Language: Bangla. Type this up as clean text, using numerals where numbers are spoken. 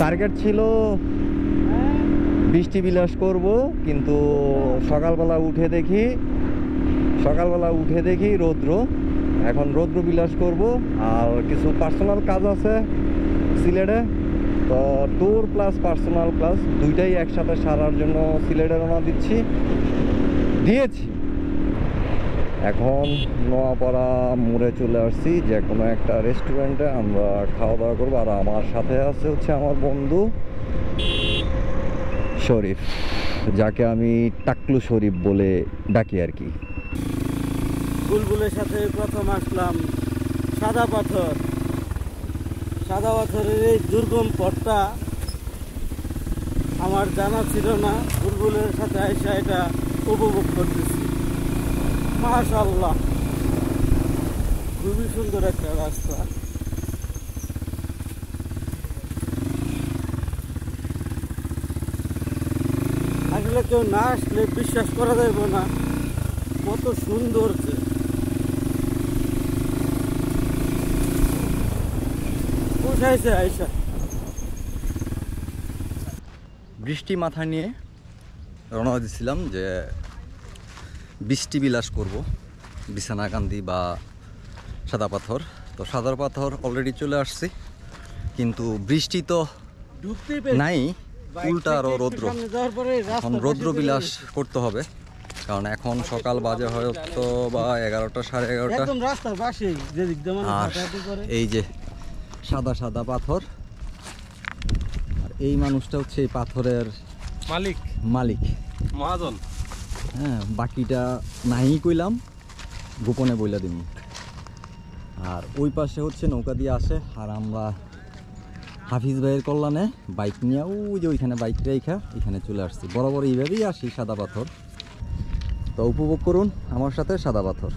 টার্গেট ছিল বৃষ্টি বিলাস করব, কিন্তু সকালবেলা উঠে দেখি রৌদ্র। এখন রৌদ্র বিলাস করব, আর কিছু পার্সোনাল কাজ আছে সিলেটে, তো ট্যুর প্লাস পার্সোনাল ক্লাস দুইটাই একসাথে সারার জন্য সিলেটে রওনা দিয়েছি। এখন নোয়াপাড়া মোড়ে চলে আসছি, যে কোনো একটা রেস্টুরেন্টে আমরা খাওয়া দাওয়া করবো। আর আমার সাথে আছে হচ্ছে আমার বন্ধু শরীফ, যাকে আমি টাকলু শরীফ বলে ডাকি আর কি। বুলবুলের সাথে প্রথম আসলাম সাদা পাথরের এই দুর্গম পথটা আমার জানা ছিল না। বুলবুলের সাথে আইসা এটা উপভোগ করতেছি। মাশাআল্লাহ, খুবই সুন্দর একটা রাস্তা। আসলে কেউ না আসলে বিশ্বাস করা যাবে না কত সুন্দর যে। কোথায়ছে আইসা বৃষ্টি মাথা নিয়ে রওনা দিয়েছিলাম যে বৃষ্টি বিলাস করব, বিছানাকান্দি বা সাদা পাথর। তো সাদা পাথর অলরেডি চলে আসছি, কিন্তু বৃষ্টি তো নাই, উল্টা আরও রৌদ্র। এখন রৌদ্র বিলাস করতে হবে, কারণ এখন সকাল বাজে হয়তো বা 11টা সাড়ে 11টা। আর এই যে সাদা পাথর, আর এই মানুষটা হচ্ছে এই পাথরের মালিক মহাজন। হ্যাঁ, বাকিটা নাই কইলাম, গোপনে বইলা দিন। আর ওই পাশে হচ্ছে নৌকা দিয়ে আসে, আর আমরা হাফিজ ভাইয়ের কল্যাণে বাইক নিয়ে ওই যে ওইখানে বাইক রেখা এখানে চলে আসছি। বরাবর এইভাবেই আসি সাদা পাথর। তো উপভোগ করুন আমার সাথে সাদা পাথর।